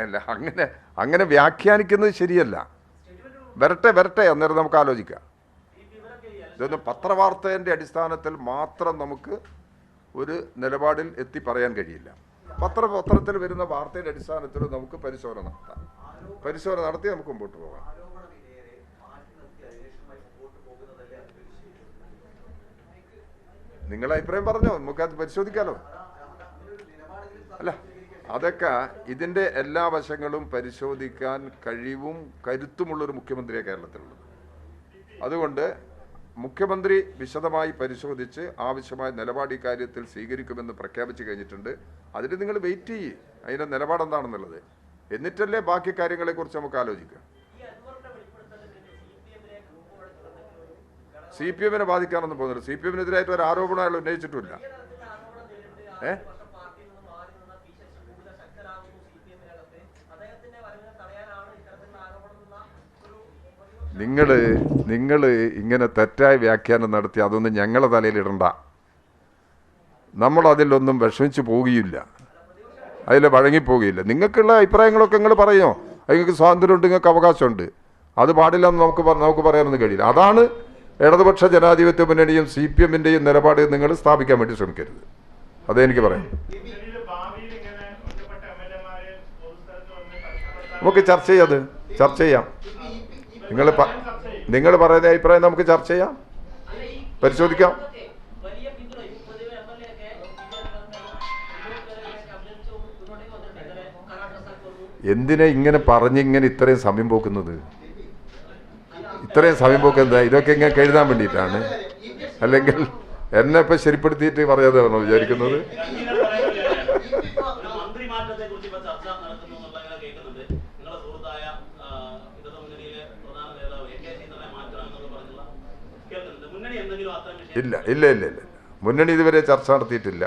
അല്ല, അങ്ങനെ വ്യാഖ്യാനിക്കുന്നത് ശരിയല്ല. വരട്ടെ അന്നേരം നമുക്ക് ആലോചിക്കാം. ഇതൊന്നും പത്രവാർത്തേൻ്റെ അടിസ്ഥാനത്തിൽ മാത്രം നമുക്ക് ഒരു നിലപാടിൽ എത്തി പറയാൻ കഴിയില്ല. പത്രത്തിൽ വരുന്ന വാർത്തയുടെ അടിസ്ഥാനത്തിൽ നമുക്ക് പരിശോധന നടത്തി നമുക്ക് മുമ്പോട്ട് പോകാം. നിങ്ങളുടെ അഭിപ്രായം പറഞ്ഞോ, നമുക്കത് പരിശോധിക്കാമല്ലോ. അല്ല, അതൊക്കെ ഇതിൻ്റെ എല്ലാ വശങ്ങളും പരിശോധിക്കാൻ കഴിവും കരുത്തുമുള്ളൊരു മുഖ്യമന്ത്രിയാണ് കേരളത്തിലുള്ളത്. അതുകൊണ്ട് മുഖ്യമന്ത്രി വിശദമായി പരിശോധിച്ച് ആവശ്യമായ നിലപാട് ഈ കാര്യത്തിൽ സ്വീകരിക്കുമെന്ന് പ്രഖ്യാപിച്ചു കഴിഞ്ഞിട്ടുണ്ട്. അതിന് നിങ്ങൾ വെയിറ്റ് ചെയ്യ്, അതിൻ്റെ നിലപാടെന്താണെന്നുള്ളത്. എന്നിട്ടല്ലേ ബാക്കി കാര്യങ്ങളെക്കുറിച്ച് നമുക്ക് ആലോചിക്കാം. CPM ബാധിക്കാനൊന്നും പോകുന്നില്ല. CPM ഒരു ആരോപണം അയാൾ ഉന്നയിച്ചിട്ടില്ല. നിങ്ങൾ ഇങ്ങനെ തെറ്റായ വ്യാഖ്യാനം നടത്തി അതൊന്നും ഞങ്ങളെ തലയിലിടണ്ട. നമ്മളതിലൊന്നും വിഷമിച്ച് പോവുകയില്ല, അതിൽ വഴങ്ങിപ്പോവുകയില്ല. നിങ്ങൾക്കുള്ള അഭിപ്രായങ്ങളൊക്കെ നിങ്ങൾ പറയോ, നിങ്ങൾക്ക് സ്വാതന്ത്ര്യമുണ്ട്, നിങ്ങൾക്ക് അവകാശമുണ്ട്. അത് പാടില്ലെന്ന് നമുക്ക് പറയാനൊന്നും കഴിയില്ല. അതാണ് ഇടതുപക്ഷ ജനാധിപത്യ മുന്നണിയും CPM-ൻ്റെയും നിലപാട് നിങ്ങൾ സ്ഥാപിക്കാൻ വേണ്ടി ശ്രമിക്കരുത്. അതെനിക്ക് പറയാം. നമുക്ക് ചർച്ച ചെയ്യാം. നിങ്ങൾ പറയുന്ന അഭിപ്രായം നമുക്ക് ചർച്ച ചെയ്യാം, പരിശോധിക്കാം. എന്തിനാ ഇങ്ങനെ പറഞ്ഞിങ്ങനെ ഇത്രയും സമയം പോക്കുന്നത്? ഇതൊക്കെ ഇങ്ങനെ എഴുതാൻ വേണ്ടിയിട്ടാണ്, അല്ലെങ്കിൽ എന്നെ ഇപ്പം ശരിപ്പെടുത്തിയിട്ട് പറയാതാണോ വിചാരിക്കുന്നത്? ഇല്ല. മുന്നണി ഇതുവരെ ചർച്ച നടത്തിയിട്ടില്ല.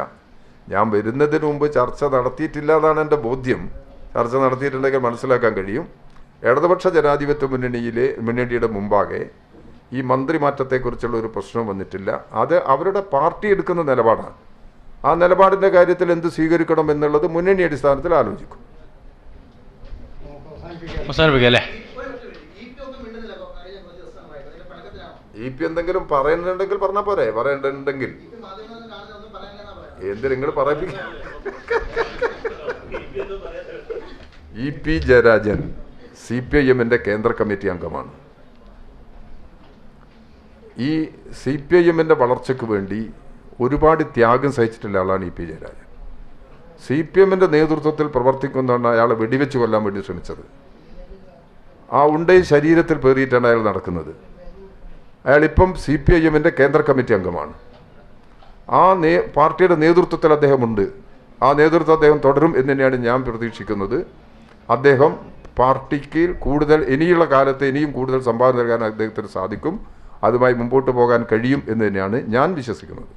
ഞാൻ വരുന്നതിന് മുമ്പ് ചർച്ച നടത്തിയിട്ടില്ല എന്നാണ് എൻ്റെ ബോധ്യം. ചർച്ച നടത്തിയിട്ടുണ്ടെങ്കിൽ മനസ്സിലാക്കാൻ കഴിയും. ഇടതുപക്ഷ ജനാധിപത്യ മുന്നണിയുടെ മുമ്പാകെ ഈ മന്ത്രി മാറ്റത്തെക്കുറിച്ചുള്ള ഒരു പ്രശ്നം വന്നിട്ടില്ല. അത് അവരുടെ പാർട്ടി എടുക്കുന്ന നിലപാടാണ്. ആ നിലപാടിൻ്റെ കാര്യത്തിൽ എന്ത് സ്വീകരിക്കണം എന്നുള്ളത് മുന്നണി അടിസ്ഥാനത്തിൽ ആലോചിക്കും. എന്തെങ്കിലും പറയുന്നുണ്ടെങ്കിൽ പറഞ്ഞാൽ പോരെ? പറയണ്ടെങ്കിൽ എന്ത് നിങ്ങൾ പറയിപ്പിക്ക. EP ജയരാജൻ CPIM-ൻ്റെ കേന്ദ്ര കമ്മിറ്റി അംഗമാണ്. ഈ CPIM-ൻ്റെ വളർച്ചയ്ക്ക് വേണ്ടി ഒരുപാട് ത്യാഗം സഹിച്ചിട്ടുള്ള ആളാണ് EP ജയരാജൻ. CPM-ൻ്റെ നേതൃത്വത്തിൽ പ്രവർത്തിക്കുന്നതാണ് അയാളെ വെടിവെച്ച് കൊല്ലാൻ വേണ്ടി ശ്രമിച്ചത്. ആ ഉണ്ടയും ശരീരത്തിൽ പേറിയിട്ടാണ് അയാൾ നടക്കുന്നത്. അയാളിപ്പം CPIM-ൻ്റെ കേന്ദ്ര കമ്മിറ്റി അംഗമാണ്. ആ പാർട്ടിയുടെ നേതൃത്വത്തിൽ അദ്ദേഹമുണ്ട്. ആ നേതൃത്വം അദ്ദേഹം തുടരും എന്ന് തന്നെയാണ് ഞാൻ പ്രതീക്ഷിക്കുന്നത്. അദ്ദേഹം പാർട്ടിക്ക് ഇനിയുള്ള കാലത്ത് ഇനിയും കൂടുതൽ സംഭാവന നൽകാൻ അദ്ദേഹത്തിന് സാധിക്കും. അതുമായി മുമ്പോട്ട് പോകാൻ കഴിയും എന്ന് തന്നെയാണ് ഞാൻ വിശ്വസിക്കുന്നത്.